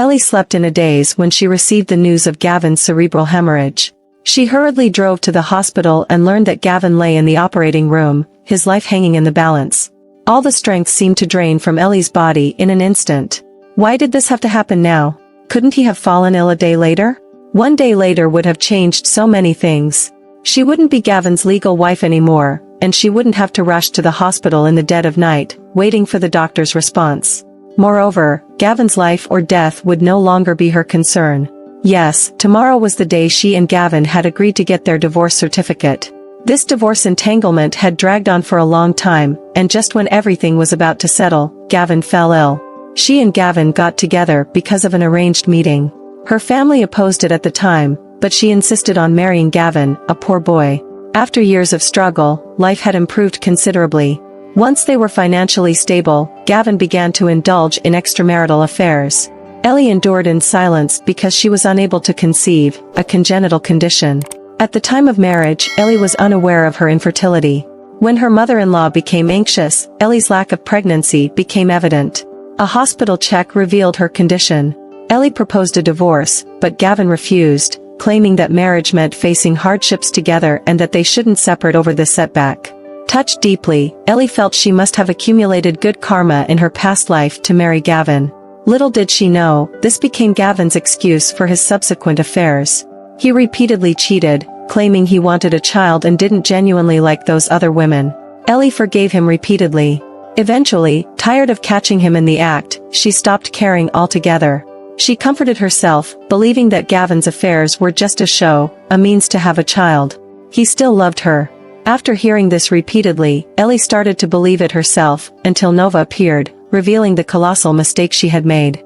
Ellie slept in a daze when she received the news of Gavin's cerebral hemorrhage. She hurriedly drove to the hospital and learned that Gavin lay in the operating room, his life hanging in the balance. All the strength seemed to drain from Ellie's body in an instant. Why did this have to happen now? Couldn't he have fallen ill a day later? One day later would have changed so many things. She wouldn't be Gavin's legal wife anymore, and she wouldn't have to rush to the hospital in the dead of night, waiting for the doctor's response. Moreover, Gavin's life or death would no longer be her concern. Yes, tomorrow was the day she and Gavin had agreed to get their divorce certificate. This divorce entanglement had dragged on for a long time, and just when everything was about to settle, Gavin fell ill. She and Gavin got together because of an arranged meeting. Her family opposed it at the time, but she insisted on marrying Gavin, a poor boy. After years of struggle, life had improved considerably. Once they were financially stable, Gavin began to indulge in extramarital affairs. Ellie endured in silence because she was unable to conceive, a congenital condition. At the time of marriage, Ellie was unaware of her infertility. When her mother-in-law became anxious, Ellie's lack of pregnancy became evident. A hospital check revealed her condition. Ellie proposed a divorce, but Gavin refused, claiming that marriage meant facing hardships together and that they shouldn't separate over this setback. Touched deeply, Ellie felt she must have accumulated good karma in her past life to marry Gavin. Little did she know, this became Gavin's excuse for his subsequent affairs. He repeatedly cheated, claiming he wanted a child and didn't genuinely like those other women. Ellie forgave him repeatedly. Eventually, tired of catching him in the act, she stopped caring altogether. She comforted herself, believing that Gavin's affairs were just a show, a means to have a child. He still loved her. After hearing this repeatedly, Ellie started to believe it herself, until Nova appeared, revealing the colossal mistake she had made.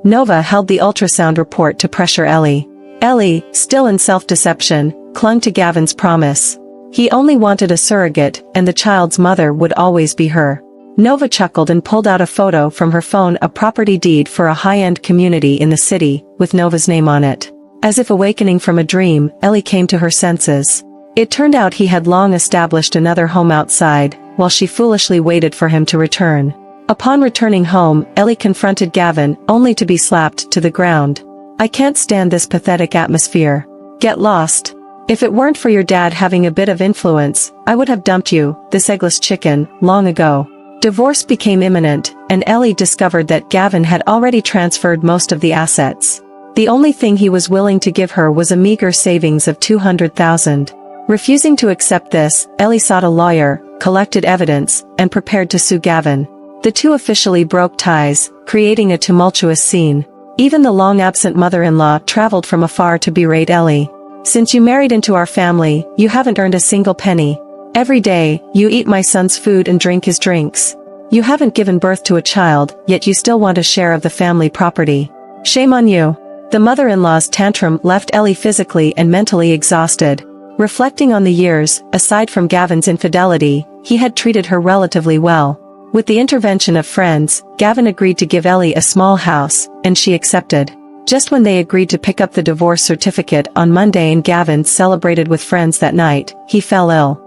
Nova held the ultrasound report to pressure Ellie. Ellie, still in self-deception, clung to Gavin's promise. He only wanted a surrogate, and the child's mother would always be her. Nova chuckled and pulled out a photo from her phone, a property deed for a high-end community in the city, with Nova's name on it. As if awakening from a dream, Ellie came to her senses. It turned out he had long established another home outside, while she foolishly waited for him to return. Upon returning home, Ellie confronted Gavin, only to be slapped to the ground. "I can't stand this pathetic atmosphere. Get lost. If it weren't for your dad having a bit of influence, I would have dumped you, this eggless chicken, long ago." Divorce became imminent, and Ellie discovered that Gavin had already transferred most of the assets. The only thing he was willing to give her was a meager savings of $200,000. Refusing to accept this, Ellie sought a lawyer, collected evidence, and prepared to sue Gavin. The two officially broke ties, creating a tumultuous scene. Even the long-absent mother-in-law traveled from afar to berate Ellie. "Since you married into our family, you haven't earned a single penny. Every day, you eat my son's food and drink his drinks. You haven't given birth to a child, yet you still want a share of the family property. Shame on you." The mother-in-law's tantrum left Ellie physically and mentally exhausted. Reflecting on the years, aside from Gavin's infidelity, he had treated her relatively well. With the intervention of friends, Gavin agreed to give Ellie a small house, and she accepted. Just when they agreed to pick up the divorce certificate on Monday and Gavin celebrated with friends that night, he fell ill.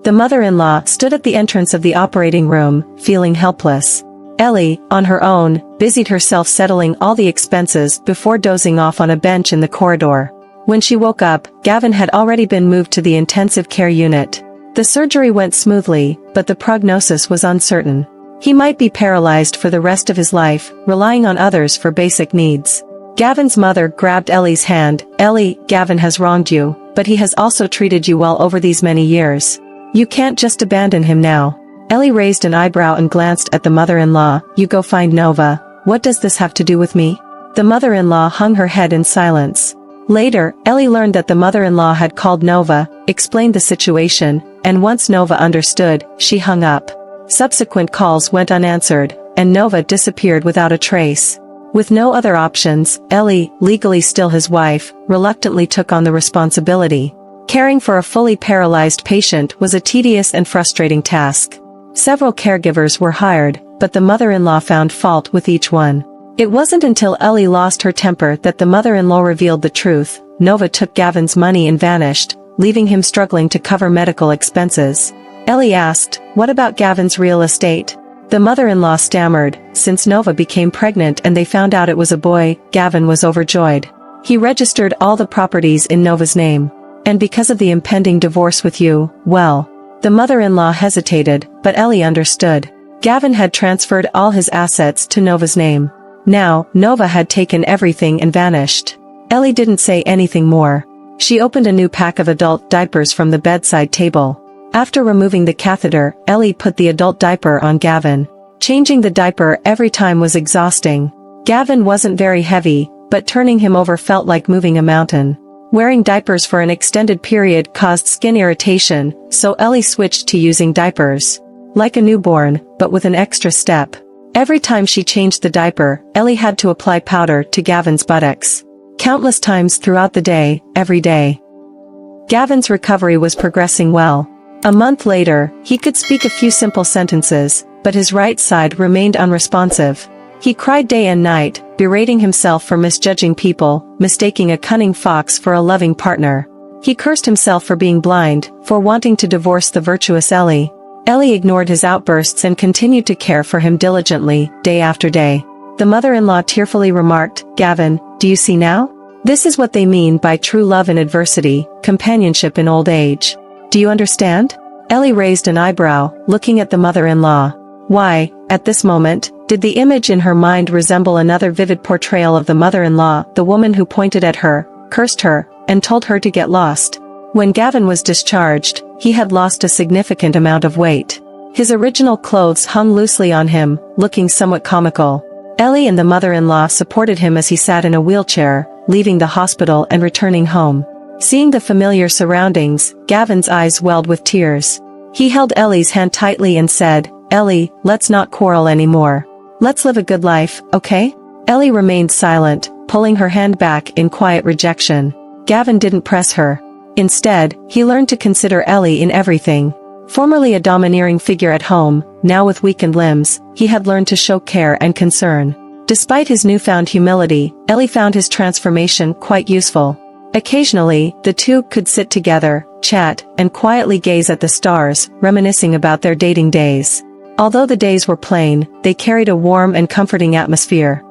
The mother-in-law stood at the entrance of the operating room, feeling helpless. Ellie, on her own, busied herself settling all the expenses before dozing off on a bench in the corridor. When she woke up, Gavin had already been moved to the intensive care unit. The surgery went smoothly, but the prognosis was uncertain. He might be paralyzed for the rest of his life, relying on others for basic needs. Gavin's mother grabbed Ellie's hand. "Ellie, Gavin has wronged you, but he has also treated you well over these many years. You can't just abandon him now." Ellie raised an eyebrow and glanced at the mother-in-law. "You go find Nova. What does this have to do with me?" The mother-in-law hung her head in silence. Later, Ellie learned that the mother-in-law had called Nova, explained the situation, and once Nova understood, she hung up. Subsequent calls went unanswered, and Nova disappeared without a trace. With no other options, Ellie, legally still his wife, reluctantly took on the responsibility. Caring for a fully paralyzed patient was a tedious and frustrating task. Several caregivers were hired, but the mother-in-law found fault with each one. It wasn't until Ellie lost her temper that the mother-in-law revealed the truth. Nova took Gavin's money and vanished, leaving him struggling to cover medical expenses. Ellie asked, "What about Gavin's real estate?" The mother-in-law stammered. Since Nova became pregnant and they found out it was a boy, Gavin was overjoyed. He registered all the properties in Nova's name. And because of the impending divorce with you, well. The mother-in-law hesitated, but Ellie understood. Gavin had transferred all his assets to Nova's name. Now, Nova had taken everything and vanished. Ellie didn't say anything more. She opened a new pack of adult diapers from the bedside table. After removing the catheter, Ellie put the adult diaper on Gavin. Changing the diaper every time was exhausting. Gavin wasn't very heavy, but turning him over felt like moving a mountain. Wearing diapers for an extended period caused skin irritation, so Ellie switched to using diapers. Like a newborn, but with an extra step. Every time she changed the diaper, Ellie had to apply powder to Gavin's buttocks. Countless times throughout the day, every day. Gavin's recovery was progressing well. A month later, he could speak a few simple sentences, but his right side remained unresponsive. He cried day and night, berating himself for misjudging people, mistaking a cunning fox for a loving partner. He cursed himself for being blind, for wanting to divorce the virtuous Ellie. Ellie ignored his outbursts and continued to care for him diligently, day after day. The mother-in-law tearfully remarked, "Gavin, do you see now? This is what they mean by true love in adversity, companionship in old age. Do you understand?" Ellie raised an eyebrow, looking at the mother-in-law. Why, at this moment, did the image in her mind resemble another vivid portrayal of the mother-in-law, the woman who pointed at her, cursed her, and told her to get lost? When Gavin was discharged, he had lost a significant amount of weight. His original clothes hung loosely on him, looking somewhat comical. Ellie and the mother-in-law supported him as he sat in a wheelchair, leaving the hospital and returning home. Seeing the familiar surroundings, Gavin's eyes welled with tears. He held Ellie's hand tightly and said, "Ellie, let's not quarrel anymore. Let's live a good life, okay?" Ellie remained silent, pulling her hand back in quiet rejection. Gavin didn't press her. Instead, he learned to consider Ellie in everything. Formerly a domineering figure at home, now with weakened limbs, he had learned to show care and concern. Despite his newfound humility, Ellie found his transformation quite useful. Occasionally, the two could sit together, chat, and quietly gaze at the stars, reminiscing about their dating days. Although the days were plain, they carried a warm and comforting atmosphere.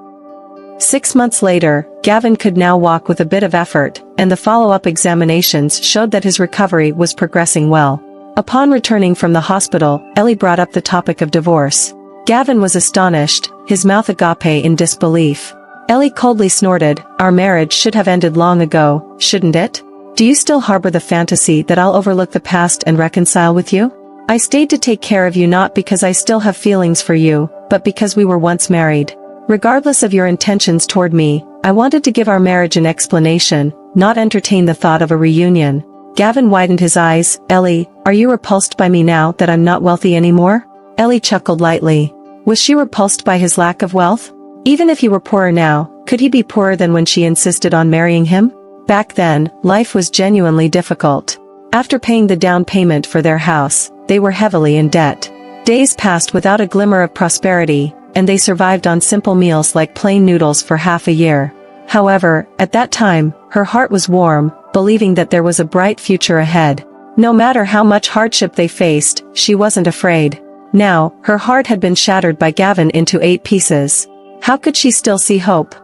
6 months later, Gavin could now walk with a bit of effort, and the follow-up examinations showed that his recovery was progressing well. Upon returning from the hospital, Ellie brought up the topic of divorce. Gavin was astonished, his mouth agape in disbelief. Ellie coldly snorted, "Our marriage should have ended long ago, shouldn't it? Do you still harbor the fantasy that I'll overlook the past and reconcile with you? I stayed to take care of you not because I still have feelings for you, but because we were once married. Regardless of your intentions toward me, I wanted to give our marriage an explanation, not entertain the thought of a reunion." Gavin widened his eyes. "Ellie, are you repulsed by me now that I'm not wealthy anymore?" Ellie chuckled lightly. Was she repulsed by his lack of wealth? Even if he were poorer now, could he be poorer than when she insisted on marrying him? Back then, life was genuinely difficult. After paying the down payment for their house, they were heavily in debt. Days passed without a glimmer of prosperity, and they survived on simple meals like plain noodles for half a year. However, at that time, her heart was warm, believing that there was a bright future ahead. No matter how much hardship they faced, she wasn't afraid. Now, her heart had been shattered by Gavin into 8 pieces. How could she still see hope?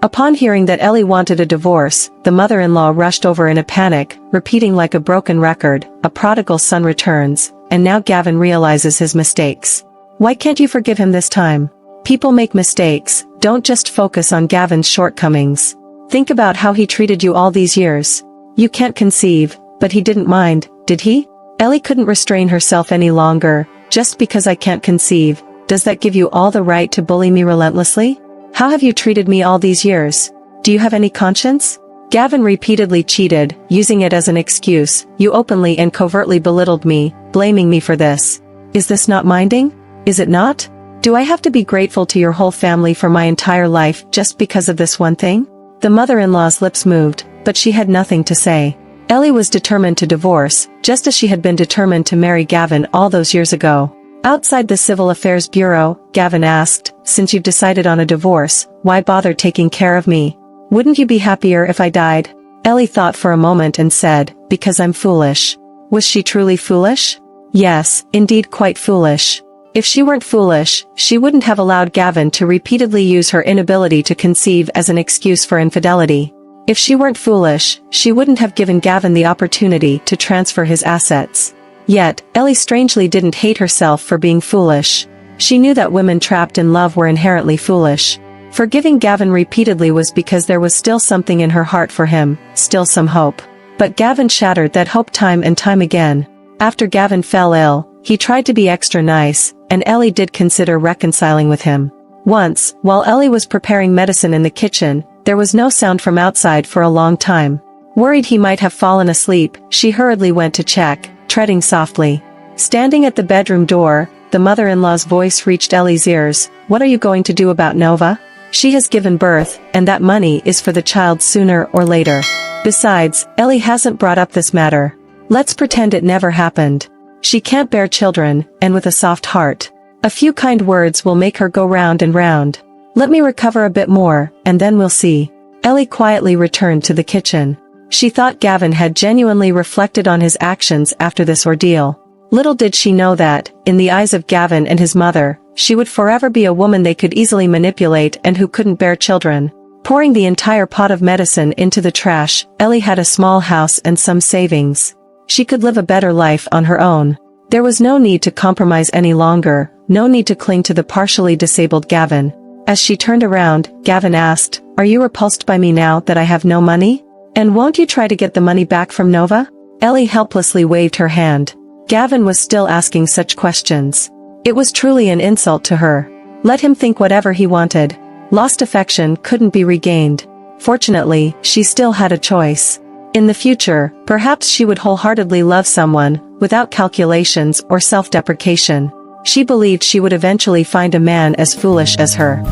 Upon hearing that Ellie wanted a divorce, the mother-in-law rushed over in a panic, repeating like a broken record, "A prodigal son returns," and now Gavin realizes his mistakes. Why can't you forgive him this time? People make mistakes, don't just focus on Gavin's shortcomings. Think about how he treated you all these years. You can't conceive, but he didn't mind, did he? Ellie couldn't restrain herself any longer. Just because I can't conceive, does that give you all the right to bully me relentlessly? How have you treated me all these years? Do you have any conscience? Gavin repeatedly cheated, using it as an excuse. You openly and covertly belittled me, blaming me for this. Is this not minding? Is it not? Do I have to be grateful to your whole family for my entire life just because of this one thing? The mother-in-law's lips moved, but she had nothing to say. Ellie was determined to divorce, just as she had been determined to marry Gavin all those years ago. Outside the Civil Affairs Bureau, Gavin asked, "Since you've decided on a divorce, why bother taking care of me? Wouldn't you be happier if I died?" Ellie thought for a moment and said, "Because I'm foolish." Was she truly foolish? Yes, indeed quite foolish. If she weren't foolish, she wouldn't have allowed Gavin to repeatedly use her inability to conceive as an excuse for infidelity. If she weren't foolish, she wouldn't have given Gavin the opportunity to transfer his assets. Yet, Ellie strangely didn't hate herself for being foolish. She knew that women trapped in love were inherently foolish. Forgiving Gavin repeatedly was because there was still something in her heart for him, still some hope. But Gavin shattered that hope time and time again. After Gavin fell ill, he tried to be extra nice, and Ellie did consider reconciling with him. Once, while Ellie was preparing medicine in the kitchen, there was no sound from outside for a long time. Worried he might have fallen asleep, she hurriedly went to check, treading softly. Standing at the bedroom door, the mother-in-law's voice reached Ellie's ears. "What are you going to do about Nova? She has given birth, and that money is for the child sooner or later. Besides, Ellie hasn't brought up this matter. Let's pretend it never happened. She can't bear children, and with a soft heart. A few kind words will make her go round and round. Let me recover a bit more, and then we'll see." Ellie quietly returned to the kitchen. She thought Gavin had genuinely reflected on his actions after this ordeal. Little did she know that, in the eyes of Gavin and his mother, she would forever be a woman they could easily manipulate and who couldn't bear children. Pouring the entire pot of medicine into the trash, Ellie had a small house and some savings. She could live a better life on her own. There was no need to compromise any longer, no need to cling to the partially disabled Gavin. As she turned around, Gavin asked, "Are you repulsed by me now that I have no money? And won't you try to get the money back from Nova?" Ellie helplessly waved her hand. Gavin was still asking such questions. It was truly an insult to her. Let him think whatever he wanted. Lost affection couldn't be regained. Fortunately, she still had a choice. In the future, perhaps she would wholeheartedly love someone, without calculations or self-deprecation. She believed she would eventually find a man as foolish as her.